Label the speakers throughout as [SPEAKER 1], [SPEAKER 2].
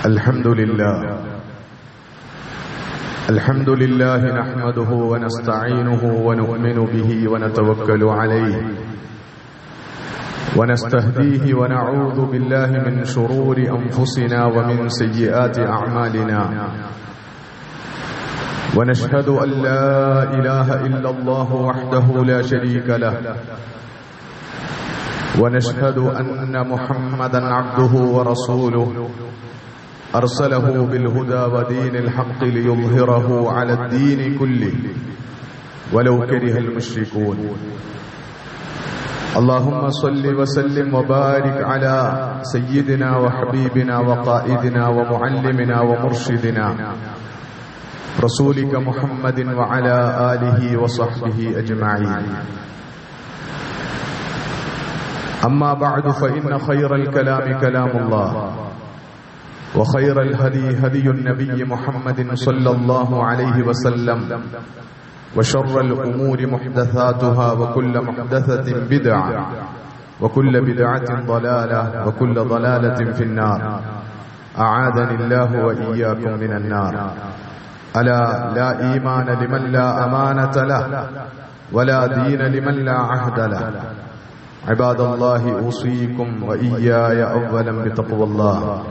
[SPEAKER 1] الحمد لله نحمده ونستعينه ونؤمن به ونتوكل عليه ونستهديه ونعوذ بالله من شرور أنفسنا ومن سيئات أعمالنا ونشهد أن لا إله إلا الله وحده لا شريك له ونشهد أن محمدا عبده ورسوله أرسله بالهدى ودين الحق ليظهره على الدين كله ولو كره المشركون اللهم صل وسلم وبارك على سيدنا وحبيبنا وقائدنا ومعلمنا ومرشدنا رسولك محمد وعلى آله وصحبه أجمعين أما بعد فإن خير الكلام كلام الله وخير الهدي هدي النبي محمد صلى الله عليه وسلم وشر الأمور محدثاتها وكل محدثة بدعة وكل بدعة ضلالة وكل ضلالة في النار أعاذني الله وإياكم من النار ألا لا إيمان لمن لا أمانة له ولا دين لمن لا عهد له عباد الله أوصيكم وإياي أولا بتقوى الله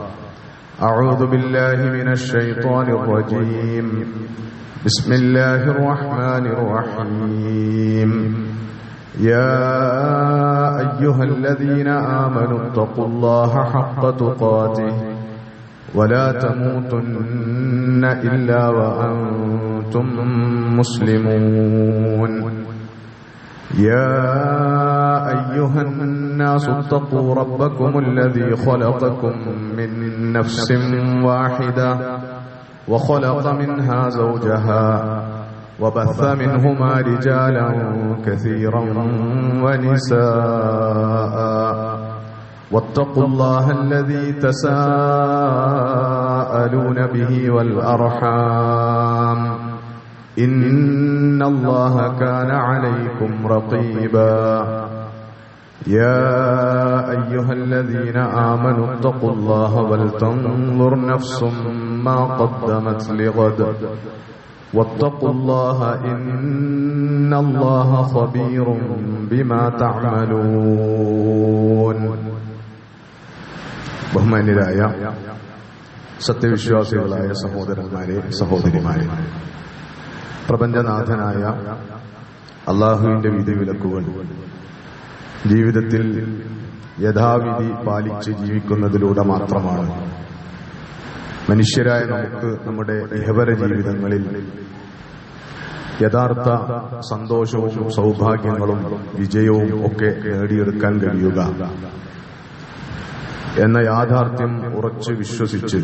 [SPEAKER 1] أعوذ بالله من الشيطان الرجيم بسم الله الرحمن الرحيم يا أيها الذين آمنوا اتقوا الله حق تقاته ولا تموتن إلا وأنتم مسلمون يا أيها الناس اتقوا ربكم الذي خلقكم من نفس واحدة وخلق منها زوجها وبث منهما رجالا كثيرا ونساء واتقوا الله الذي تساءلون به والأرحام إن الله كان عليكم رقيبا يا أيها الذين آمنوا اتقوا الله ولتنظر نفس ما قدمت لغد واتقوا الله إن الله خبير بما تعملون ബഹുമാന്യരായ സത്യവിശ്വാസികളായ സഹോദരന്മാരെ സഹോദരിമാരെ, പ്രപഞ്ചനാഥനായ അല്ലാഹുവിന്റെ വിധിവിലക്കുകൾ ജീവിതത്തിൽ യഥാവിധി പാലിച്ച് ജീവിക്കുന്നതിലൂടെ മാത്രമാണ് മനുഷ്യരായ നമുക്ക് നമ്മുടെ ഇഹപര ജീവിതങ്ങളിൽ യഥാർത്ഥ സന്തോഷവും സൗഭാഗ്യങ്ങളും വിജയവും ഒക്കെ നേടിയെടുക്കാൻ കഴിയുക എന്ന യാഥാർത്ഥ്യം ഉറച്ചു വിശ്വസിച്ച്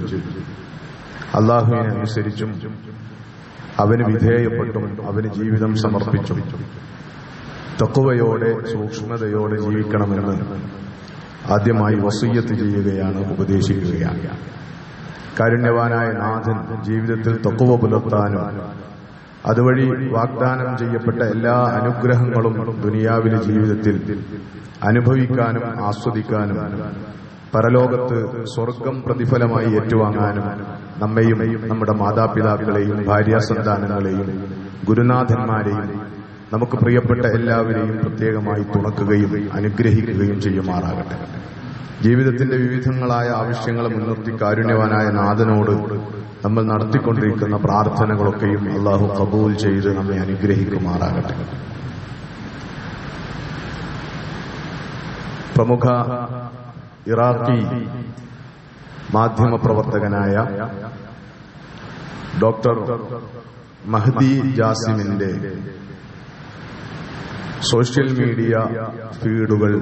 [SPEAKER 1] അല്ലാഹുവിനെ അനുസരിച്ചും അവന് വിധേയപ്പെട്ടും അവന് ജീവിതം സമർപ്പിച്ചും തഖ്വയോടെ സൂക്ഷ്മതയോടെ ജീവിക്കണമെന്ന് ആദ്യമായി വസിയ്യത്ത് ചെയ്യുകയാണ്, ഉപദേശിക്കുകയാണ്. കാരുണ്യവാനായ നാഥൻ ജീവിതത്തിൽ തഖ്വ പുലർത്താനും അതുവഴി വാഗ്ദാനം ചെയ്യപ്പെട്ട എല്ലാ അനുഗ്രഹങ്ങളും ദുനിയാവിലെ ജീവിതത്തിൽ അനുഭവിക്കാനും ആസ്വദിക്കാനും പരലോകത്ത് സ്വർഗം പ്രതിഫലമായി ഏറ്റുവാങ്ങാനും നമ്മെയും നമ്മുടെ മാതാപിതാക്കളെയും ഭാര്യാസന്താനങ്ങളെയും ഗുരുനാഥന്മാരെയും നമുക്ക് പ്രിയപ്പെട്ട എല്ലാവരെയും പ്രത്യേകമായി തുണക്കുകയും അനുഗ്രഹിക്കുകയും ചെയ്യുമാറാകട്ടെ. ജീവിതത്തിന്റെ വിവിധങ്ങളായ ആവശ്യങ്ങളെ മുൻനിർത്തി കാരുണ്യവാനായ നാഥനോട് നമ്മൾ നടത്തിക്കൊണ്ടിരിക്കുന്ന പ്രാർത്ഥനകളൊക്കെയും അല്ലാഹു ഖബൂൽ ചെയ്ത് നമ്മെ അനുഗ്രഹിക്കുമാറാകട്ടെ. പ്രമുഖ ഇറാഖി മാധ്യമപ്രവർത്തകനായ ഡോക്ടർ മഹ്ദി ജാസിമിന്റെ സോഷ്യൽ മീഡിയ ഫീഡുകൾ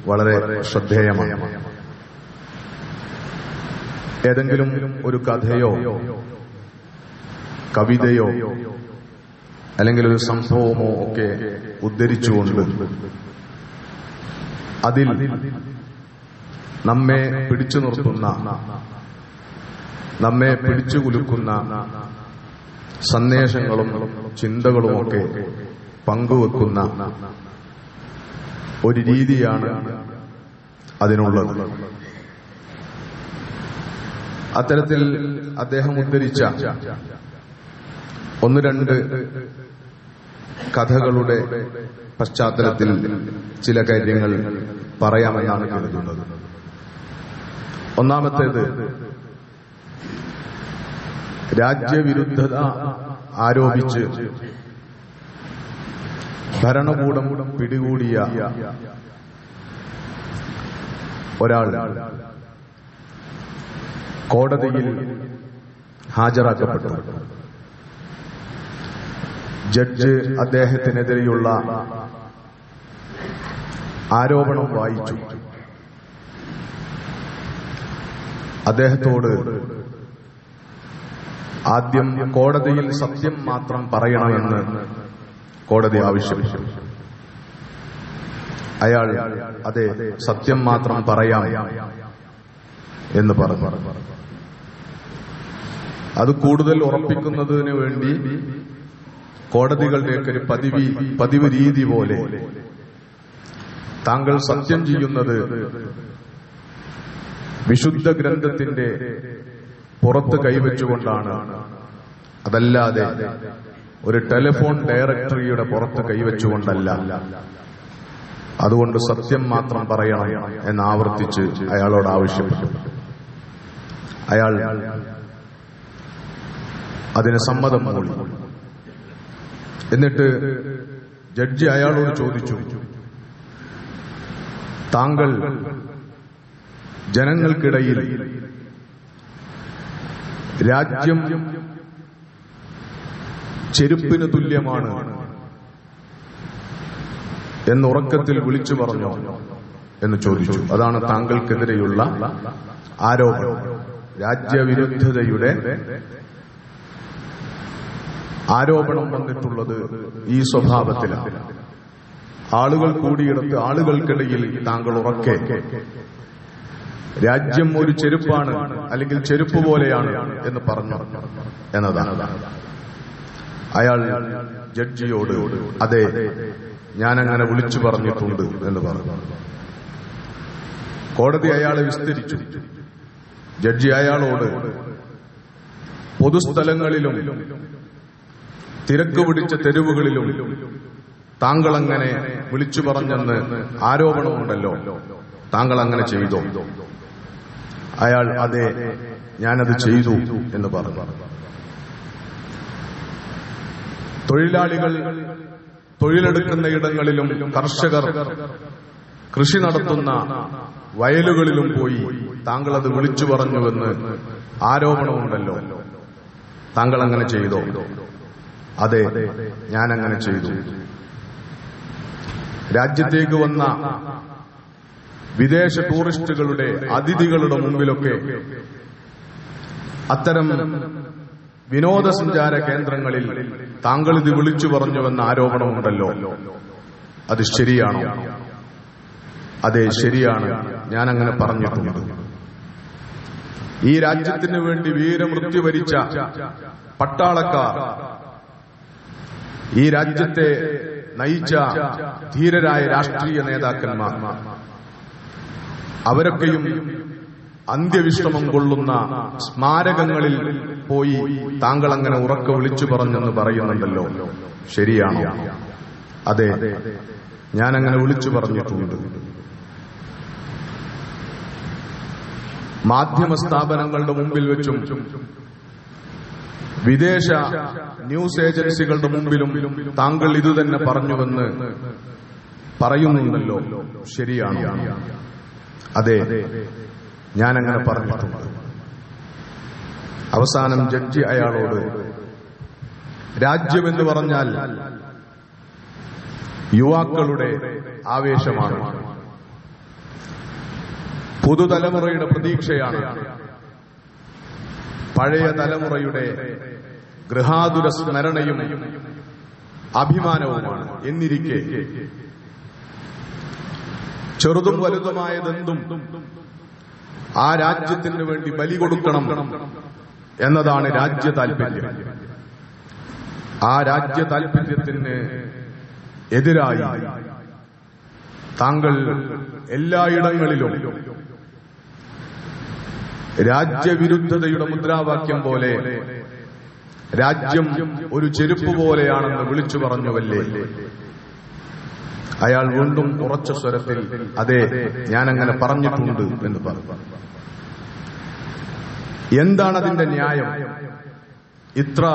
[SPEAKER 1] വളരെ ശ്രദ്ധേയമാണ്. ഏതെങ്കിലും ഒരു കഥയോ കവിതയോ അല്ലെങ്കിൽ ഒരു സംഭവമോ ഒക്കെ ഉദ്ധരിച്ചുകൊണ്ട് അതിൽ നമ്മെ പിടിച്ചു നിർത്തുന്ന, നമ്മെ പിടിച്ചുകുലുക്കുന്ന സന്ദേശങ്ങളും ചിന്തകളുമൊക്കെ പങ്കുവെക്കുന്ന ഒരു രീതിയാണ് അതിനുള്ളത്. അത്തരത്തിൽ അദ്ദേഹം ഉദ്ധരിച്ച ഒന്ന് രണ്ട് കഥകളുടെ പശ്ചാത്തലത്തിൽ ചില കാര്യങ്ങൾ പറയാമെന്നാണ് കരുതുന്നത്. ഒന്നാമത്തേത്, രാജ്യവിരുദ്ധത ആരോപിച്ച് ഭരണകൂടം പിടികൂടിയ ഒരാൾ കോടതിയിൽ ഹാജരാക്കപ്പെട്ടു. ജഡ്ജ് അദ്ദേഹത്തിനെതിരെയുള്ള ആരോപണം വായിച്ചു. അദ്ദേഹത്തോട് ആദ്യം കോടതിയിൽ സത്യം മാത്രം പറയണമെന്ന് കോടതി ആവശ്യപ്പെട്ടു. അയാൾ അതെ, സത്യം മാത്രം പറയാം എന്ന് പറഞ്ഞു. അത് കൂടുതൽ ഉറപ്പിക്കുന്നതിന് വേണ്ടി കോടതികളുടെയൊക്കെ ഒരു പതിവ് രീതി പോലെ താങ്കൾ സത്യം ചെയ്യുന്നത് വിശുദ്ധ ഗ്രന്ഥത്തിന്റെ പുറത്ത് കൈവച്ചുകൊണ്ടാണ്, അതല്ലാതെ ഒരു ടെലിഫോൺ ഡയറക്ടറിയുടെ പുറത്ത് കൈവച്ചുകൊണ്ടല്ല, അതുകൊണ്ട് സത്യം മാത്രം പറയണം എന്ന് ആവർത്തിച്ച് അയാളോട് ആവശ്യപ്പെട്ടു. അയാൾ അതിന് സമ്മതം മൂളി. എന്നിട്ട് ജഡ്ജി അയാളോട് ചോദിച്ചു, താങ്കൾ ജനങ്ങൾക്കിടയിൽ രാജ്യം ചെരുപ്പിന് തുല്യമാണ് എന്നുറക്കത്തിൽ വിളിച്ചു പറഞ്ഞോ എന്ന് ചോദിച്ചു. അതാണ് താങ്കൾക്കെതിരെയുള്ള ആരോപണം. രാജ്യവിരുദ്ധതയുടെ ആരോപണം വന്നിട്ടുള്ളത് ഈ സ്വഭാവത്തിലാണ്. ആളുകൾ കൂടിയിടത്ത് ആളുകൾക്കിടയിൽ താങ്കൾ ഉറക്കെ രാജ്യം ഒരു ചെരുപ്പാണ് അല്ലെങ്കിൽ ചെരുപ്പ് പോലെയാണ് എന്ന് പറഞ്ഞു എന്നതാണ്. അയാൾ ജഡ്ജിയോട് അതെ, ഞാനങ്ങനെ വിളിച്ചു പറഞ്ഞിട്ടുണ്ട് എന്ന് പറഞ്ഞു. കോടതി അയാളെ വിസ്തരിച്ചു. ജഡ്ജി അയാളോട് പൊതുസ്ഥലങ്ങളിലും തിരക്ക് പിടിച്ച തെരുവുകളിലും താങ്കൾ അങ്ങനെ വിളിച്ചു പറഞ്ഞെന്ന് ആരോപണമുണ്ടല്ലോ, താങ്കൾ അങ്ങനെ ചെയ്തോ? അയാൾ അതെ, ഞാനത് ചെയ്തു എന്ന് പറഞ്ഞു. തൊഴിലാളികൾ തൊഴിലെടുക്കുന്ന ഇടങ്ങളിലും കർഷകർ കൃഷി നടത്തുന്ന വയലുകളിലും പോയി താങ്കൾ അത് വിളിച്ചു പറഞ്ഞുവെന്ന് ആരോപണമുണ്ടല്ലോ, താങ്കൾ അങ്ങനെ ചെയ്തോ? അതെ, ഞാനങ്ങനെ ചെയ്തു. രാജ്യത്തേക്ക് വന്ന വിദേശ ടൂറിസ്റ്റുകളുടെ അതിഥികളുടെ മുമ്പിലൊക്കെ അത്തരം വിനോദസഞ്ചാര കേന്ദ്രങ്ങളിൽ താങ്കൾ ഇത് വിളിച്ചു പറഞ്ഞുവെന്ന ആരോപണമുണ്ടല്ലോ, അത് ശരിയാണോ? അതെ, ശരിയാണ്, ഞാനങ്ങനെ പറഞ്ഞിട്ടുണ്ട്. ഈ രാജ്യത്തിന് വേണ്ടി വീരമൃത്യു വരിച്ച പട്ടാളക്കാർ, ഈ രാജ്യത്തെ നയിച്ച ധീരരായ രാഷ്ട്രീയ നേതാക്കന്മാർ, അവരൊക്കെയും അന്ത്യവിശ്രമം കൊള്ളുന്ന സ്മാരകങ്ങളിൽ പോയി താങ്കൾ അങ്ങനെ ഉറക്കെ വിളിച്ചു പറഞ്ഞെന്ന് പറയുന്നുണ്ടല്ലോ, ശരിയാണോ? അതെ, ഞാനങ്ങനെ വിളിച്ചു പറഞ്ഞിട്ടുണ്ട്. മാധ്യമ സ്ഥാപനങ്ങളുടെ മുമ്പിൽ വെച്ചും വിദേശ ന്യൂസ് ഏജൻസികളുടെ മുമ്പിലും താങ്കൾ ഇതുതന്നെ പറഞ്ഞുവെന്ന് പറയുന്നുണ്ടല്ലോ, ശരിയാണോ? അതെ, ഞാനങ്ങനെ പറഞ്ഞിട്ടുണ്ട്. അവസാനം ജഡ്ജി അയാളോട്, രാജ്യമെന്ന് പറഞ്ഞാൽ യുവാക്കളുടെ ആവേശമാണ്, പുതുതലമുറയുടെ പ്രതീക്ഷയാണ്, പഴയ തലമുറയുടെ ഗൃഹാതുര സ്മരണയും അഭിമാനവുമാണ്. എന്നിരിക്കെ ചെറുതും വലുതുമായതെന്തും ആ രാജ്യത്തിന് വേണ്ടി ബലി കൊടുക്കണം എന്നതാണ് രാജ്യ താൽപര്യം. ആ രാജ്യ താൽപര്യത്തിന് എതിരായി താങ്കൾ എല്ലായിടങ്ങളിലും രാജ്യവിരുദ്ധതയുടെ മുദ്രാവാക്യം പോലെ രാജ്യം ഒരു ചെരുപ്പ് പോലെയാണെന്ന് വിളിച്ചു പറഞ്ഞുവല്ലേ? അയാൾ വീണ്ടും ഉറച്ച സ്വരത്തിൽ അതെ, ഞാനങ്ങനെ പറഞ്ഞിട്ടുണ്ട് എന്ന് പറഞ്ഞു. എന്താണ് അതിന്റെ ന്യായം? ഇത്ര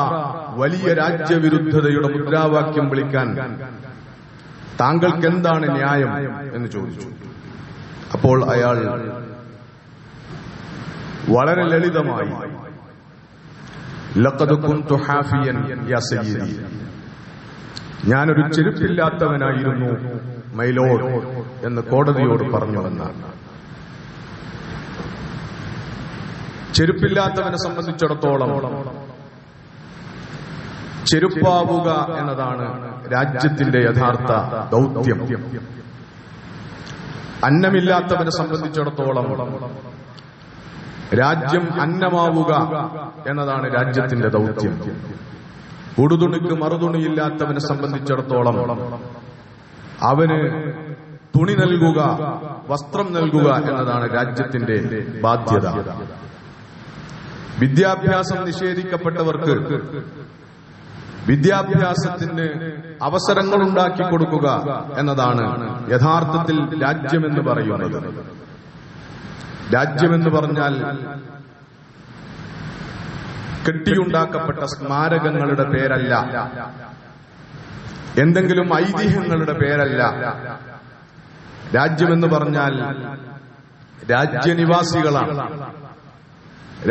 [SPEAKER 1] വലിയ രാജ്യവിരുദ്ധതയുടെ മുദ്രാവാക്യം വിളിക്കാൻ താങ്കൾക്ക് എന്താണ് ന്യായം എന്ന് ചോദിച്ചു. അപ്പോൾ അയാൾ വളരെ ലളിതമായി ലഖദ് കുന്തു ഹാഫിയൻ യാ സയ്യിദി, ഞാനൊരു ചെരുപ്പില്ലാത്തവനായിരുന്നു മൈലോഡ് എന്ന് കോടതിയോട് പറഞ്ഞുവെന്നാണ്. ചെരുപ്പില്ലാത്തവനെ സംബന്ധിച്ചിടത്തോളം ചെരുപ്പാവുക എന്നതാണ് രാജ്യത്തിന്റെ യഥാർത്ഥ ദൗത്യം. അന്നമില്ലാത്തവനെ സംബന്ധിച്ചിടത്തോളം രാജ്യം അന്നമാവുക എന്നതാണ് രാജ്യത്തിന്റെ ദൗത്യം. ഉടുതുണിക്ക് മറുതുണിയില്ലാത്തവനെ സംബന്ധിച്ചിടത്തോളം അവന് തുണി നൽകുക, വസ്ത്രം നൽകുക എന്നതാണ് രാജ്യത്തിന്റെ ബാധ്യത. വിദ്യാഭ്യാസം നിഷേധിക്കപ്പെട്ടവർക്ക് വിദ്യാഭ്യാസത്തിന് അവസരങ്ങൾ ഉണ്ടാക്കി കൊടുക്കുക എന്നതാണ് യഥാർത്ഥത്തിൽ രാജ്യമെന്ന് പറയുന്നത്. രാജ്യമെന്ന് പറഞ്ഞാൽ കെട്ടിയുണ്ടാക്കപ്പെട്ട സ്മാരകങ്ങളുടെ പേരല്ല, എന്തെങ്കിലും ഐതിഹ്യങ്ങളുടെ പേരല്ല. രാജ്യമെന്ന് പറഞ്ഞാൽ രാജ്യനിവാസികളാണ്.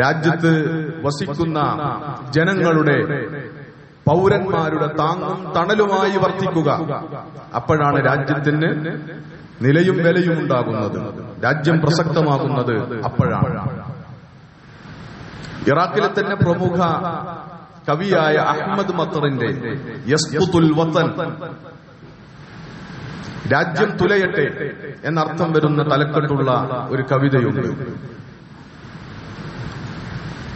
[SPEAKER 1] രാജ്യത്ത് വസിക്കുന്ന ജനങ്ങളുടെ, പൗരന്മാരുടെ താങ്ങും തണലുമായി വർത്തിക്കുക. അപ്പോഴാണ് രാജ്യത്തിന് നിലയും വിലയും ഉണ്ടാകുന്നത്, രാജ്യം പ്രസക്തമാകുന്നത് അപ്പോഴാണ്. ഇറാഖിലെ തന്നെ പ്രമുഖ കവിയായ അഹ്മദ് മത്തറിന്റെ യസ്ഖുതുൽ വതൻ, രാജ്യം തുലയട്ടെ എന്നർത്ഥം വരുന്ന തലക്കെട്ടുള്ള ഒരു കവിതയുണ്ട്.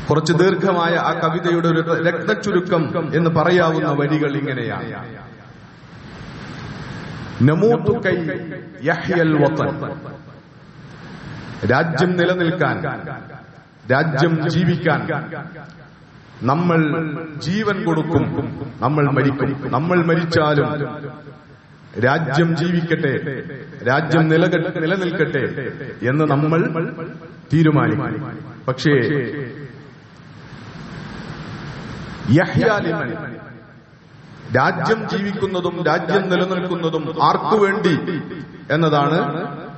[SPEAKER 1] കുറച്ച് ദീർഘമായ ആ കവിതയുടെ ഒരു രത്നച്ചുരുക്കം എന്ന് പറയാവുന്ന വരികൾ ഇങ്ങനെയാണ്: നമൂതു കൈ യഹ്യൽ വതൻ, രാജ്യം നിലനിൽക്കാൻ, രാജ്യം ജീവിക്കാൻ നമ്മൾ ജീവൻ കൊടുക്കും, നമ്മൾ മരിക്കും. നമ്മൾ മരിച്ചാലും രാജ്യം ജീവിക്കട്ടെ, രാജ്യം നിലനിൽക്കട്ടെ എന്ന് നമ്മൾ തീരുമാനിക്കും. പക്ഷേ യഹ്യാലിമൻ, രാജ്യം ജീവിക്കുന്നതും രാജ്യം നിലനിൽക്കുന്നതും ആർക്കു വേണ്ടി എന്നതാണ്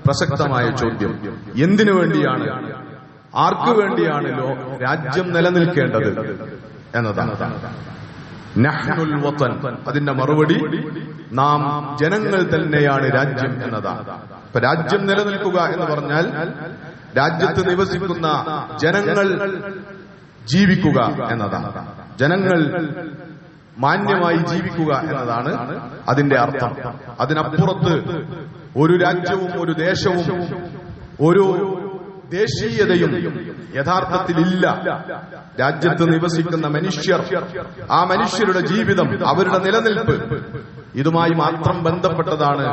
[SPEAKER 1] പ്രസക്തമായ ചോദ്യം. എന്തിനു വേണ്ടിയാണ്, ആർക്കു വേണ്ടിയാണ് രാജ്യം നിലനിൽക്കേണ്ടത് എന്നതാണ്. നഹ്നുൽ വതൻ, അതിന്റെ മറുപടി നാം ജനങ്ങൾ തന്നെയാണ് രാജ്യം എന്നതാണ്. ഇപ്പൊ രാജ്യം നിലനിൽക്കുക എന്ന് പറഞ്ഞാൽ രാജ്യത്ത് നിവസിക്കുന്ന ജനങ്ങൾ ജീവിക്കുക എന്നതാണ്. ജനങ്ങൾ മാന്യമായി ജീവിക്കുക എന്നതാണ് അതിന്റെ അർത്ഥം. അതിനപ്പുറത്ത് ഒരു രാജ്യവും ഒരു ദേശവും ഒരു ദേശീയതയും യഥാർത്ഥത്തിൽ ഇല്ല. രാജ്യത്ത് നിവസിക്കുന്ന മനുഷ്യർ, ആ മനുഷ്യരുടെ ജീവിതം, അവരുടെ നിലനിൽപ്പ്, ഇതുമായി മാത്രം ബന്ധപ്പെട്ടതാണ്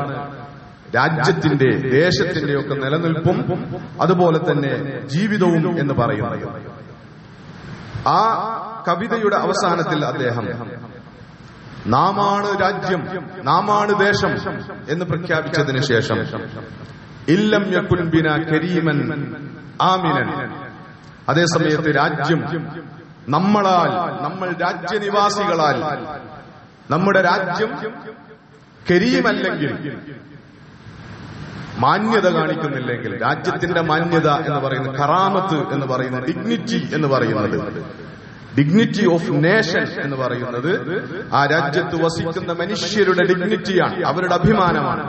[SPEAKER 1] രാജ്യത്തിന്റെ, ദേശത്തിന്റെയൊക്കെ നിലനിൽപ്പും അതുപോലെ തന്നെ ജീവിതവും എന്ന് പറയുന്നത്. ആ കവിതയുടെ അവസാനത്തിൽ അദ്ദേഹം നാമാണ് രാജ്യം, നാമാണ് ദേശം എന്ന് പ്രഖ്യാപിച്ചതിന് ശേഷം ഇല്ലം യകുൻ ബിനാ കരീമൻ ആമിനൻ, അതേസമയത്ത് രാജ്യം നമ്മളാൽ, നമ്മൾ രാജ്യനിവാസികളാൽ, നമ്മുടെ രാജ്യം കരീമല്ലെങ്കിൽ, മാന്യത കാണിക്കുന്നില്ലെങ്കിൽ, രാജ്യത്തിന്റെ മാന്യത എന്ന് പറയുന്നത്, കറാമത്ത് എന്ന് പറയുന്നത്, ഡിഗ്നിറ്റി എന്ന് പറയുന്നത്, ഡിഗ്നിറ്റി ഓഫ് നേഷൻ എന്ന് പറയുന്നത് ആ രാജ്യത്ത് വസിക്കുന്ന മനുഷ്യരുടെ ഡിഗ്നിറ്റിയാണ്, അവരുടെ അഭിമാനമാണ്.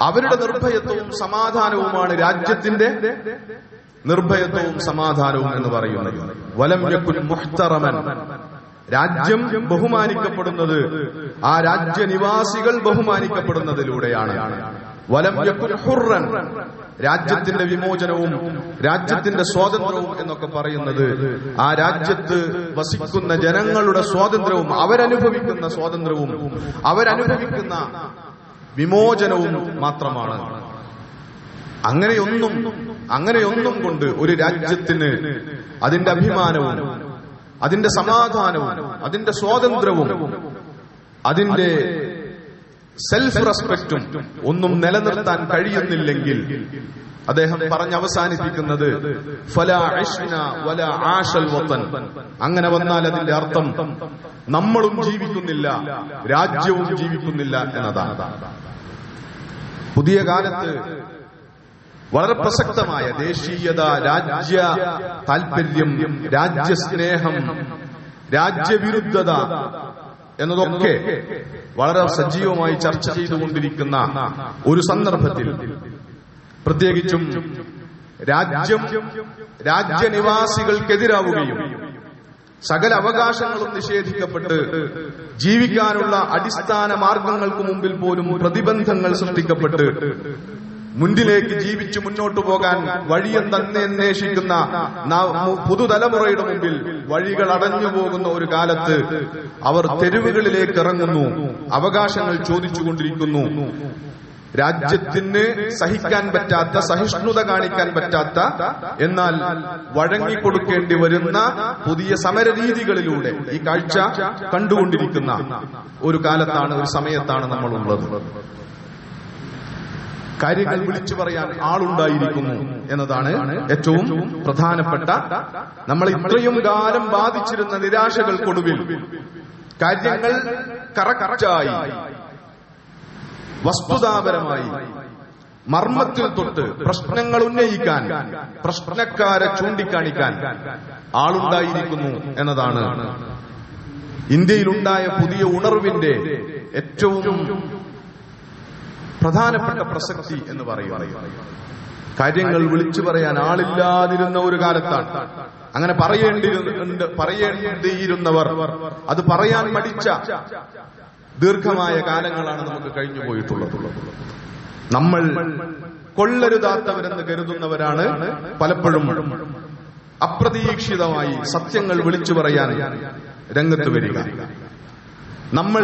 [SPEAKER 1] അവരുടെ നിർഭയത്വവും സമാധാനവുമാണ് രാജ്യത്തിന്റെ നിർഭയത്വവും സമാധാനവും എന്ന് പറയുന്നത്. വലം യകുൻ മുഹ്തറമൻ, രാജ്യം ബഹുമാനിക്കപ്പെടുന്നത് ആ രാജ്യനിവാസികൾ ബഹുമാനിക്കപ്പെടുന്നതിലൂടെയാണ്. വലം യകുൻ ഹുർറൻ, രാജ്യത്തിന്റെ വിമോചനവും രാജ്യത്തിന്റെ സ്വാതന്ത്ര്യവും എന്നൊക്കെ പറയുന്നത് ആ രാജ്യത്ത് വസിക്കുന്ന ജനങ്ങളുടെ സ്വാതന്ത്ര്യവും അവരനുഭവിക്കുന്ന സ്വാതന്ത്ര്യവും അവരനുഭവിക്കുന്ന വിമോചനവും മാത്രമാണ്. അങ്ങനെയൊന്നും കൊണ്ട് ഒരു രാജ്യത്തിന് അതിന്റെ അഭിമാനവും അതിന്റെ സമാധാനവും അതിന്റെ സ്വാതന്ത്ര്യവും അതിന്റെ സെൽഫ് റെസ്പെക്റ്റും ഒന്നും നിലനിർത്താൻ കഴിയുന്നില്ലെങ്കിൽ അദ്ദേഹം പറഞ്ഞവസാനിപ്പിക്കുന്നത് ഫലാ ഇശ്ന വലാ ആശൽ വതൻ. അങ്ങനെ വന്നാൽ അതിന്റെ അർത്ഥം നമ്മളും ജീവിക്കുന്നില്ല, രാജ്യവും ജീവിക്കുന്നില്ല എന്നതാണ്. പുതിയ കാലത്ത് വളരെ പ്രസക്തമായ ദേശീയത, രാജ്യ താൽപര്യം, രാജ്യസ്നേഹം, രാജ്യവിരുദ്ധത എന്നതൊക്കെ വളരെ സജീവമായി ചർച്ച ചെയ്തുകൊണ്ടിരിക്കുന്ന ഒരു സന്ദർഭത്തിൽ, പ്രത്യേകിച്ചും രാജ്യനിവാസികൾക്കെതിരാവുകയും സകല അവകാശങ്ങളും നിഷേധിക്കപ്പെട്ട് ജീവിക്കാനുള്ള അടിസ്ഥാന മാർഗങ്ങൾക്ക് മുമ്പിൽ പോലും പ്രതിബന്ധങ്ങൾ സൃഷ്ടിക്കപ്പെട്ട് മുന്നിലേക്ക് ജീവിച്ചു മുന്നോട്ടു പോകാൻ വഴിയെന്തെന്ന് അന്വേഷിക്കുന്ന പുതുതലമുറയുടെ മുമ്പിൽ വഴികൾ അടഞ്ഞു പോകുന്ന ഒരു കാലത്ത് അവർ തെരുവുകളിലേക്ക് ഇറങ്ങുന്നു, അവകാശങ്ങൾ ചോദിച്ചുകൊണ്ടിരിക്കുന്നു. രാജ്യത്തിന് സഹിക്കാൻ പറ്റാത്ത, സഹിഷ്ണുത കാണിക്കാൻ പറ്റാത്ത, എന്നാൽ വഴങ്ങിക്കൊടുക്കേണ്ടി വരുന്ന പുതിയ സമരരീതികളിലൂടെ ഈ കാഴ്ച കണ്ടുകൊണ്ടിരിക്കുന്ന ഒരു കാലത്താണ്, ഒരു സമയത്താണ് നമ്മളുള്ളത്. കാര്യങ്ങൾ വിളിച്ചു പറയാൻ ആളുണ്ടായിരിക്കുന്നു എന്നതാണ് ഏറ്റവും പ്രധാനപ്പെട്ട. നമ്മൾ ഇത്രയും കാലം ബാധിച്ചിരുന്ന നിരാശകൾക്കൊടുവിൽ കാര്യങ്ങൾ കറക്റ്റായി, വസ്തുതാപരമായി, മർമ്മത്തിൽ തൊട്ട് പ്രശ്നങ്ങൾ ഉന്നയിക്കാൻ, പ്രശ്നക്കാരെ ചൂണ്ടിക്കാണിക്കാൻ ആളുണ്ടായിരിക്കുന്നു എന്നതാണ് ഇന്ത്യയിലുണ്ടായ പുതിയ ഉണർവിന്റെ ഏറ്റവും പ്രധാനപ്പെട്ട പ്രസക്തി എന്ന് പറയുക. കാര്യങ്ങൾ വിളിച്ചു പറയാൻ ആളില്ലാതിരുന്ന ഒരു കാലത്താണ്. അങ്ങനെ പറയേണ്ടിയിരുന്നവർ അത് പറയാൻ മടിച്ച ദീർഘമായ കാലങ്ങളാണ് നമുക്ക് കഴിഞ്ഞു പോയിട്ടുള്ളത്. നമ്മൾ കൊള്ളരുതാത്തവരെന്ന് കരുതുന്നവരാണ് പലപ്പോഴും അപ്രതീക്ഷിതമായി സത്യങ്ങൾ വിളിച്ചു പറയാൻ രംഗത്ത് വരിക. നമ്മൾ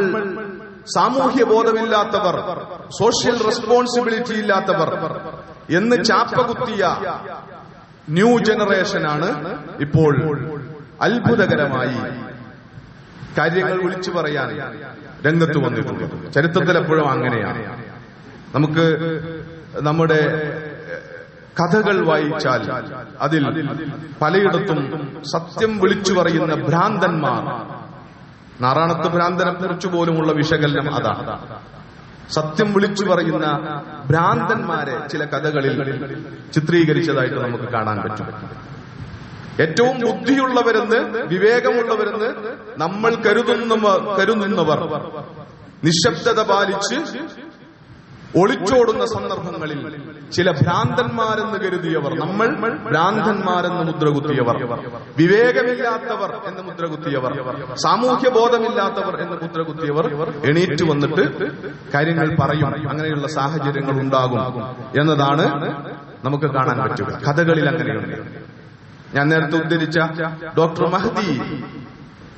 [SPEAKER 1] സാമൂഹ്യ ബോധമില്ലാത്തവർ, സോഷ്യൽ റെസ്പോൺസിബിലിറ്റി ഇല്ലാത്തവർ എന്ന് ചാപ്പകുത്തിയ ന്യൂ ജനറേഷനാണ് ഇപ്പോൾ അത്ഭുതകരമായി കാര്യങ്ങൾ വിളിച്ചു പറയാൻ രംഗത്ത് വന്നിട്ടുള്ളത്. ചരിത്രത്തിൽ എപ്പോഴും അങ്ങനെയാണ്. നമുക്ക് നമ്മുടെ കഥകൾ വായിച്ചാൽ അതിൽ പലയിടത്തും സത്യം വിളിച്ചു പറയുന്ന ഭ്രാന്തന്മാർ, നാറാണത്ത് ഭ്രാന്തനെ കുറിച്ച് പോലുമുള്ള വിശകലനം അതാണ്. സത്യം വിളിച്ചു പറയുന്ന ഭ്രാന്തന്മാരെ ചില കഥകളിൽ ചിത്രീകരിച്ചതായിട്ട് നമുക്ക് കാണാൻ പറ്റും. ഏറ്റവും ബുദ്ധിയുള്ളവരെന്ന്, വിവേകമുള്ളവരെന്ന് നമ്മൾ കരുതുന്നവർ നിശബ്ദത പാലിച്ച് ഒളിച്ചോടുന്ന സന്ദർഭങ്ങളിൽ ചില ഭ്രാന്തന്മാരെന്ന് കരുതിയവർ, നമ്മൾ ഭ്രാന്തന്മാരെന്ന് മുദ്രകുത്തിയവർ, വിവേകമില്ലാത്തവർ എന്ന് മുദ്രകുത്തിയവർ, സാമൂഹ്യ ബോധമില്ലാത്തവർ എന്ന് മുദ്രകുത്തിയവർ എണീറ്റ് വന്നിട്ട് കാര്യങ്ങൾ പറയും. അങ്ങനെയുള്ള സാഹചര്യങ്ങൾ ഉണ്ടാകും എന്നതാണ് നമുക്ക് കാണാൻ പറ്റുക. കഥകളിൽ അങ്ങനെയുണ്ട്. ഞാൻ നേരത്തെ ഉദ്ധരിച്ച ഡോക്ടർ മഹദി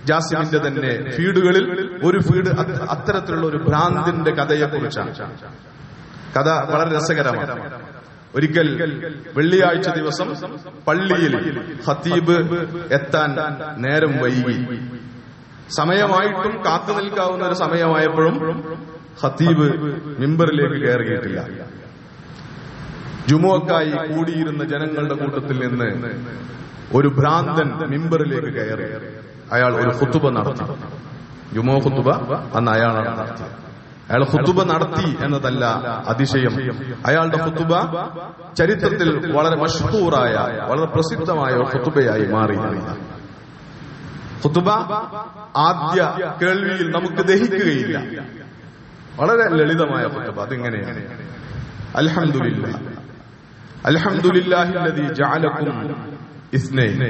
[SPEAKER 1] ജാസിമിന്റെ തന്നെ ഫീഡുകളിൽ ഒരു ഫീഡ് അത്തരത്തിലുള്ള ഒരു ഭ്രാന്തിന്റെ കഥയെക്കുറിച്ചാണ്. കഥ വളരെ രസകരമാണ്. ഒരിക്കൽ വെള്ളിയാഴ്ച ദിവസം പള്ളിയിൽ ഖതീബ് എത്താൻ നേരം വൈകി. സമയമായിട്ടും കാത്തു നിൽക്കാവുന്ന ഒരു സമയമായപ്പോഴും ഖതീബ് മിമ്പറിലേക്ക് കയറിയിട്ടില്ല. ജുമുഅക്കായി കൂടിയിരുന്ന ജനങ്ങളുടെ കൂട്ടത്തിൽ നിന്ന് ഒരു ഭ്രാന്തൻ മിമ്പറിലേക്ക് കയറി. അയാൾ ഒരു ഖുതുബ നടത്തി. ജുമുഅ ഖുതുബ അന്ന് അയാളാണ് നടത്തിയത്. അയാൾ ഖുതുബ നടത്തി എന്നതല്ല അതിശയം. അയാളുടെ ഖുതുബ ചരിത്രത്തിൽ വളരെ മഷ്ഹൂറായ, വളരെ പ്രസിദ്ധമായ ഒരു ഖുതുബയായി മാറി. ഖുതുബ ആദ്യ കേൾവിയിൽ നമുക്ക് ദഹിക്കുകയില്ല. വളരെ ലളിതമായ ഖുതുബ. അതിങ്ങനെയാണ്: അൽഹംദുലില്ലാഹ് അൽഹംദുലില്ലാഹില്ലദീ ജഅലകും ഇസ്നൈൻ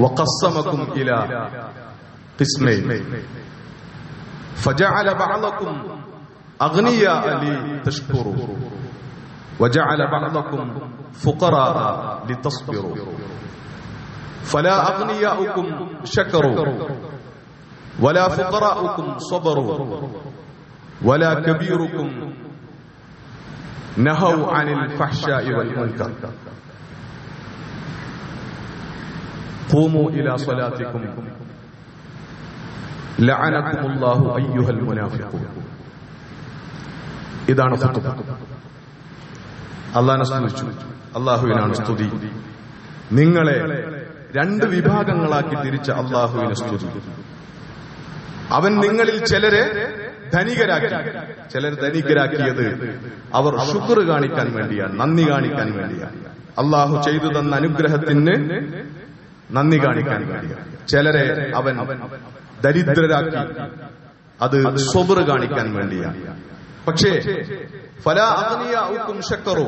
[SPEAKER 1] വഖസ്സമകും ഇലാ ഖിസ്മൈൻ فجعل بعضكم أغنياء لتشكروا وجعل بعضكم فقراء لتصبروا فلا أغنياؤكم شكروا ولا فقراؤكم صبروا ولا كبيركم നഹൗ അനിൽ ഫഹ്ശാഇ വൽ മുൻകർ ഖൂമു ഇലാ സ്വലാത്തിക്കും ലഅനകുമുല്ലാഹു അയ്യുഹൽ മുനാഫിഖൂൻ. ഇതാണ് ഖുതുബ. അല്ലാഹുവിനെ സ്തുതിച്ചു. അല്ലാഹുവിനാണ് സ്തുതി. നിങ്ങളെ രണ്ട് വിഭാഗങ്ങളാക്കി തിരിച്ച അല്ലാഹുവിനെ സ്തുതി. അവൻ നിങ്ങളിൽ ചിലരെ ധനികരാക്കി. ചിലർ ധനികരാക്കിയത് അവർ ശുക്ർ കാണിക്കാൻ വേണ്ടിയാണ്, നന്ദി കാണിക്കാൻ വേണ്ടിയാണ്. അല്ലാഹു ചെയ്തു തന്ന അനുഗ്രഹത്തിന് നന്ദി കാണിക്കാൻ വേണ്ടിയാണ്. ചിലരെ അവൻ ദരിദ്രരാക്കി, അത് സ്വബർ കാണിക്കാൻ വേണ്ടിയാണ്. പക്ഷേ ഫലാ അഗ്നിയാഉകും ശക്കറു,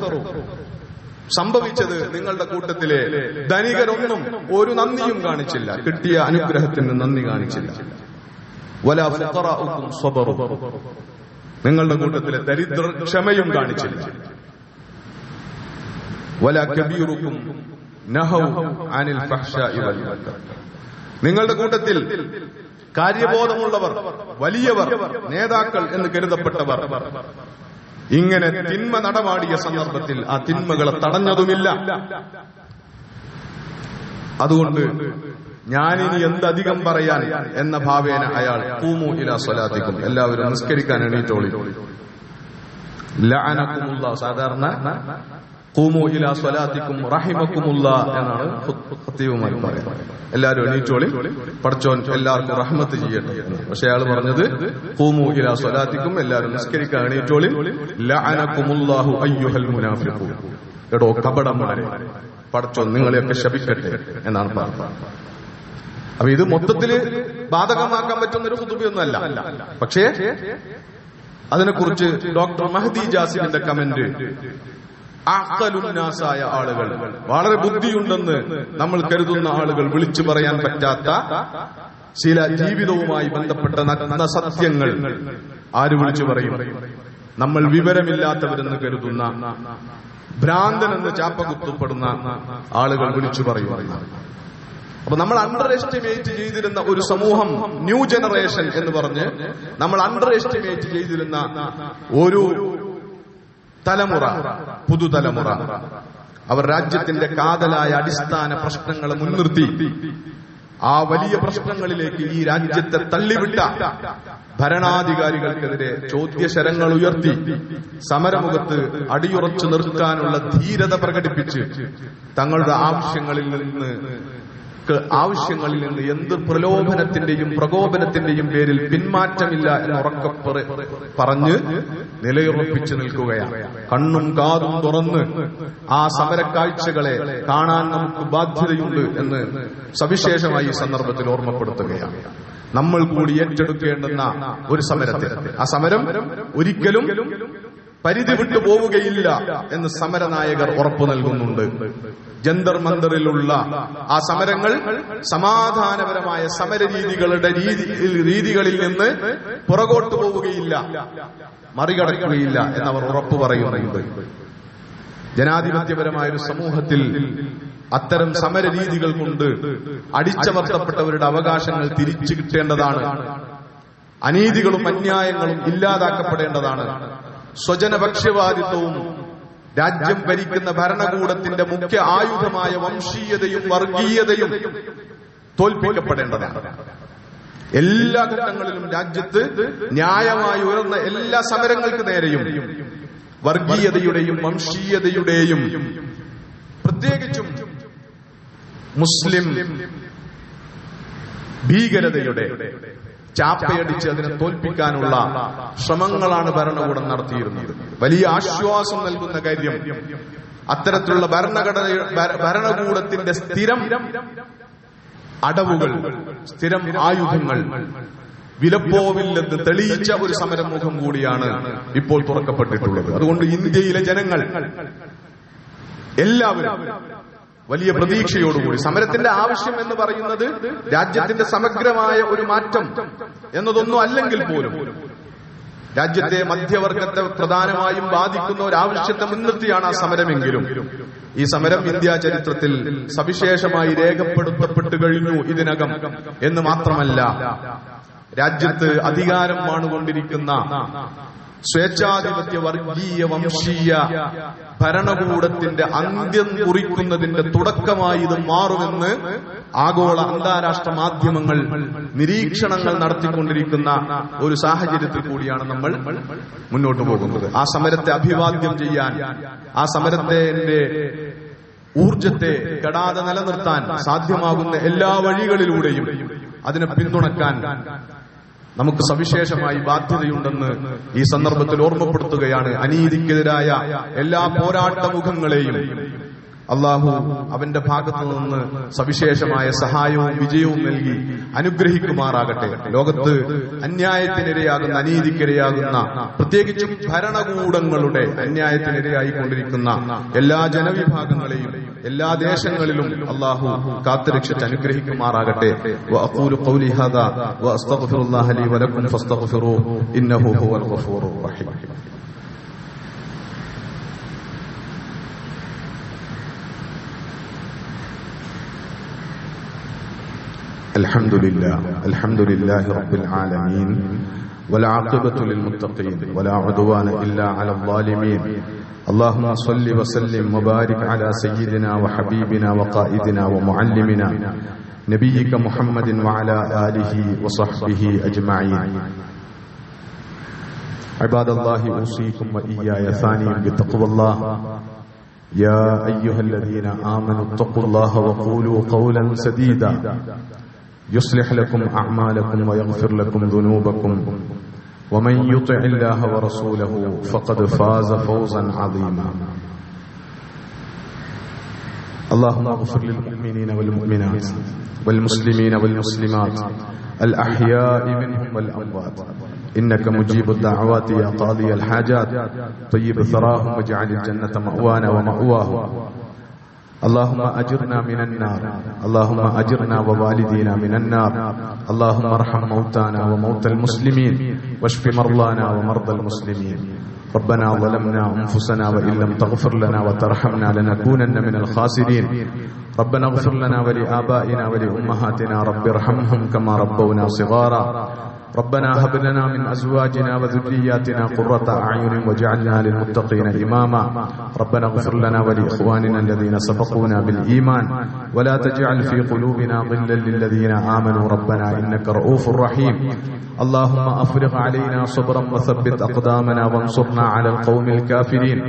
[SPEAKER 1] സംഭവിച്ചത് നിങ്ങളുടെ കൂട്ടത്തിലെ ധനികരൊന്നും ഒരു നന്ദിയും കാണിച്ചില്ല, കിട്ടിയ അനുഗ്രഹത്തിന് നന്ദി കാണിച്ചില്ല. വലാ ഫുഖറാഉകും സ്വബറു, നിങ്ങളുടെ കൂട്ടത്തിലെ ദരിദ്രർ ക്ഷമയും കാണിച്ചില്ല. വലാ കബീറുകും നഹൗ അനിൽ ഫഹ്ശാഇ വൽ മുൻകർ, നിങ്ങളുടെ കൂട്ടത്തിൽ കാര്യബോധമുള്ളവർ, വലിയവർ, നേതാക്കൾ എന്ന് കരുതപ്പെട്ടവർ ഇങ്ങനെ തിന്മ നടമാടിയ സന്ദർഭത്തിൽ ആ തിന്മകളെ തടഞ്ഞതുമില്ല. അതുകൊണ്ട് ഞാനിനി എന്തധികം പറയാൻ എന്ന ഭാവേന അയാൾ ഖൂമു ഇലാ സ്വലാത്തിക്കും, എല്ലാവരും നിസ്കരിക്കാൻ എണീറ്റോളി. ലഅനകുമുല്ലാഹ്, സാധാരണ ഖൂമു ഇലാ സ്വലാത്തിക്കും റഹിമകുമുല്ലാ എന്നാണ് ഖത്തീബുമാർ പറയുന്നത്. എല്ലാവരും എണീറ്റോളി, പടച്ചോൻ എല്ലാവർക്കും റഹ്മത്ത് ചെയ്യട്ടെ. പക്ഷെ അയാൾ പറഞ്ഞത് ഖൂമു ഇലാ സ്വലാത്തിക്കും, എല്ലാവരും നിസ്കരിക്കാൻ എണീറ്റോളി. ലഅനകുമുല്ലാഹു അയ്യുഹൽ മുനാഫിഖൂൻ, എടോ കപടന്മാരെ, പടച്ചോൻ നിങ്ങളെയൊക്കെ ശപിക്കട്ടെ എന്നാണ് പറഞ്ഞത്. അപ്പൊ ഇത് മൊത്തത്തില് ബാധകമാക്കാൻ പറ്റുന്ന ഒരു ഖുതുബയൊന്നുമല്ല. പക്ഷേ അതിനെക്കുറിച്ച് ഡോക്ടർ മഹദി ജാസിമിന്റെ കമന്റ്, അഖലുന്നാസായ ആളുകൾ, വളരെ ബുദ്ധിയുണ്ടെന്ന് നമ്മൾ കരുതുന്ന ആളുകൾ വിളിച്ചു പറയാൻ പറ്റാത്ത ചില ജീവിതവുമായി ബന്ധപ്പെട്ട നഗ്ന സത്യങ്ങൾ ആര് വിളിച്ചു പറയും? നമ്മൾ വിവരമില്ലാത്തവരെന്ന് കരുതുന്ന, ഭ്രാന്തനെന്ന് ചാപ്പകുത്തപ്പെടുന്ന ആളുകൾ വിളിച്ചു പറയുന്നു. അപ്പൊ നമ്മൾ അണ്ടർ എസ്റ്റിമേറ്റ് ചെയ്തിരുന്ന ഒരു സമൂഹം, ന്യൂ ജനറേഷൻ എന്ന് പറഞ്ഞ് നമ്മൾ അണ്ടർ എസ്റ്റിമേറ്റ് ചെയ്തിരുന്ന ഒരു തലമുറ, പുതുതലമുറ, അവർ രാജ്യത്തിന്റെ കാതലായ അടിസ്ഥാന പ്രശ്നങ്ങളെ മുൻനിർത്തി ആ വലിയ പ്രശ്നങ്ങളിലേക്ക് ഈ രാജ്യത്തെ തള്ളിവിട്ട ഭരണാധികാരികൾക്കെതിരെ ചോദ്യശരങ്ങൾ ഉയർത്തി സമരമുഖത്ത് അടിയുറച്ചു നിർത്താനുള്ള ധീരത പ്രകടിപ്പിച്ച് തങ്ങളുടെ ആവശ്യങ്ങളിൽ നിന്ന് എന്ത് പ്രലോഭനത്തിന്റെയും പ്രകോപനത്തിന്റെയും പേരിൽ പിന്മാറ്റമില്ല എന്ന് ഉറക്കെ പറഞ്ഞ് നിലയുറപ്പിച്ചു നിൽക്കുകയാണ്. കണ്ണും കാതും തുറന്ന് ആ സമരക്കാഴ്ചകളെ കാണാൻ നമുക്ക് ബാധ്യതയുണ്ട് എന്ന് സവിശേഷമായി ഈ സന്ദർഭത്തിൽ ഓർമ്മപ്പെടുത്തുകയാണ്. നമ്മൾ കൂടി ഏറ്റെടുക്കേണ്ടുന്ന ഒരു സമരത്തിൽ, ആ സമരം ഒരിക്കലും പരിധി വിട്ടു പോവുകയില്ല എന്ന് സമരനായകർ ഉറപ്പു നൽകുന്നുണ്ട്. ജന്തർ മന്ദറിലുള്ള ആ സമരങ്ങൾ സമാധാനപരമായ സമരരീതികളുടെ രീതികളിൽ നിന്ന് പുറകോട്ട് പോവുകയില്ല, മറികടക്കുകയില്ല എന്നവർ ഉറപ്പു പറയുന്നുണ്ട്. ജനാധിപത്യപരമായ ഒരു സമൂഹത്തിൽ അത്തരം സമരരീതികൾ കൊണ്ട് അടിച്ചമർത്തപ്പെട്ടവരുടെ അവകാശങ്ങൾ തിരിച്ചു കിട്ടേണ്ടതാണ്. അനീതികളും അന്യായങ്ങളും ഇല്ലാതാക്കപ്പെടേണ്ടതാണ്. സ്വജനപക്ഷപാതിത്വവും രാജ്യം ഭരിക്കുന്ന ഭരണകൂടത്തിന്റെ മുഖ്യ ആയുധമായ വംശീയതയും വർഗീയതയും തോൽപ്പിക്കപ്പെടേണ്ടതാണ്. എല്ലാ ഘട്ടങ്ങളിലും രാജ്യത്ത് ന്യായമായി ഉയർന്ന എല്ലാ സമരങ്ങൾക്ക് നേരെയും വർഗീയതയുടെയും വംശീയതയുടെയും പ്രത്യേകിച്ചും മുസ്ലിം ഭീകരതയുടെ ചാപ്പയടിച്ച് അതിനെ തോൽപ്പിക്കാനുള്ള ശ്രമങ്ങളാണ് ഭരണകൂടം നടത്തിയിരുന്നത്. വലിയ ആശ്വാസം നൽകുന്ന കാര്യം അത്തരത്തിലുള്ള ഭരണകൂടത്തിന്റെ സ്ഥിരം അടവുകൾ, സ്ഥിരം ആയുധങ്ങൾ വിലപ്പോവില്ലെന്ന് തെളിയിച്ച ഒരു സമരമുഖം കൂടിയാണ് ഇപ്പോൾ തുറക്കപ്പെട്ടിട്ടുള്ളത്. അതുകൊണ്ട് ഇന്ത്യയിലെ ജനങ്ങൾ എല്ലാവരും വലിയ പ്രതീക്ഷയോടുകൂടി, സമരത്തിന്റെ ആവശ്യം എന്ന് പറയുന്നത് രാജ്യത്തിന്റെ സമഗ്രമായ ഒരു മാറ്റം എന്നതൊന്നും അല്ലെങ്കിൽ പോലും രാജ്യത്തെ മധ്യവർഗത്തെ പ്രധാനമായും ബാധിക്കുന്ന ഒരു ആവശ്യത്തെ മുൻനിർത്തിയാണ് ആ സമരമെങ്കിലും ഈ സമരം ഇന്ത്യ ചരിത്രത്തിൽ സവിശേഷമായി രേഖപ്പെടുത്തപ്പെട്ടു കഴിഞ്ഞു ഇതിനകം എന്ന് മാത്രമല്ല, രാജ്യത്ത് അധികാരം വാണുകൊണ്ടിരിക്കുന്ന സ്വേച്ഛാധിപത്യ വർഗീയ വംശീയ ഭരണകൂടത്തിന്റെ അന്ത്യം കുറിക്കുന്നതിന്റെ തുടക്കമായി ഇത് മാറുമെന്ന് ആഗോള അന്താരാഷ്ട്ര മാധ്യമങ്ങൾ നിരീക്ഷണങ്ങൾ നടത്തിക്കൊണ്ടിരിക്കുന്ന ഒരു സാഹചര്യത്തിൽ കൂടിയാണ് നമ്മൾ മുന്നോട്ട് പോകുന്നത്. ആ സമരത്തെ അഭിവാദ്യം ചെയ്യാൻ, ആ സമരത്തിന്റെ ഊർജത്തെ കെടാതെ നിലനിർത്താൻ സാധ്യമാകുന്ന എല്ലാ വഴികളിലൂടെയും അതിനെ പിന്തുണക്കാൻ നമുക്ക് സവിശേഷമായി ബാധ്യതയുണ്ടെന്ന് ഈ സന്ദർഭത്തിൽ ഓർമ്മപ്പെടുത്തുകയാണ്. അനീതിക്കെതിരായ എല്ലാ പോരാട്ടമുഖങ്ങളെയും അള്ളാഹു അവന്റെ ഭാഗത്തു നിന്ന് സവിശേഷമായ സഹായവും വിജയവും നൽകി അനുഗ്രഹിക്കുമാറാകട്ടെ. ലോകത്ത് അന്യായത്തിനിരയാകുന്ന, അനീതിക്കിരയാകുന്ന, പ്രത്യേകിച്ചും ഭരണകൂടങ്ങളുടെ അന്യായത്തിനിരയായിക്കൊണ്ടിരിക്കുന്ന എല്ലാ ജനവിഭാഗങ്ങളെയും എല്ലാ ദേശങ്ങളിലും അള്ളാഹു കാത്തുരക്ഷിച്ച് അനുഗ്രഹിക്കുമാറാകട്ടെ. വഅഖൂലു ഖൗലി ഹാദാ വഅസ്തഗ്ഫിറുല്ലാഹ ലീ വലക്കും ഫസ്തഗ്ഫിറൂഹു ഇന്നഹു ഹുവൽ ഗഫൂറുർ റഹീം. الحمد لله رب العالمين والعاقبة للمتقين ولا عدوان إلا على الظالمين. اللهم صل وسلم وبارك على سيدنا وحبيبنا وقائدنا ومعلمنا نبيك محمد وعلى آله وصحبه أجمعين. عباد الله أوصيكم وإياي ثانيا بتقوى الله. يا أيها الذين آمنوا اتقوا الله وقولوا قولا سديدا يصلح لكم أعمالكم ويغفر لكم ذنوبكم ومن يطع الله ورسوله فقد فاز فوزا عظيما. اللهم اغفر للمؤمنين والمؤمنات والمسلمين والمسلمات الأحياء منهم والأموات إنك مجيب الدعوات يا قاضي الحاجات طيب ثراهم واجعل الجنة مأوانا ومأواهم. اللهم أجرنا من النار، اللهم أجرنا ووالدينا من النار. اللهم ارحم موتانا وموتى المسلمين واشف مرضانا ومرضى المسلمين. ربنا ظلمنا أنفسنا وإن لم تغفر لنا وترحمنا لنكونن من الخاسرين. ربنا اغفر لنا ولآبائنا ولأمهاتنا رب ارحمهم كما ربونا صغارا. ربنا هب لنا من أزواجنا وذرياتنا قرة أعين واجعلنا للمتقين إماما. ربنا اغفر لنا ولإخواننا الذين سبقونا بالإيمان ولا تجعل في قلوبنا غلا للذين آمنوا ربنا إنك رؤوف رحيم. اللهم أفرغ علينا صبرا وثبت أقدامنا وانصرنا على القوم الكافرين.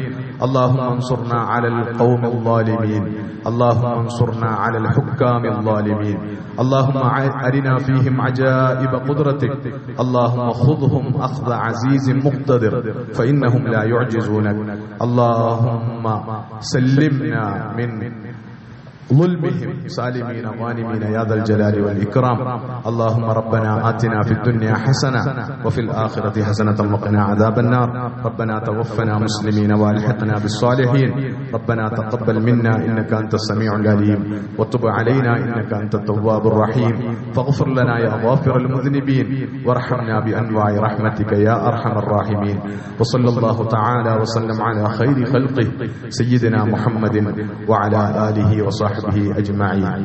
[SPEAKER 1] اللهم انصرنا على القوم الظالمين. اللهم انصرنا على الحكام الظالمين. اللهم أرنا فيهم عجائب قدرتك. اللهم خذهم أخذ عزيز مقتدر فإنهم لا يعجزونك. اللهم سلمنا من ظلمهم سالمين غانمين يا ذا الجلال والإكرام. اللهم ربنا آتنا في الدنيا حسنة وفي الآخرة حسنة وقنا عذاب النار. ربنا توفنا مسلمين والحقنا بالصالحين. ربنا تقبل منا إنك أنت السميع العليم وتب علينا إنك أنت التواب الرحيم. فاغفر لنا يا غافر المذنبين وارحمنا بأنواع رحمتك يا أرحم الراحمين. وصلى الله تعالى وسلم على خير خلقه سيدنا محمد وعلى آله وصحبه أجمعين.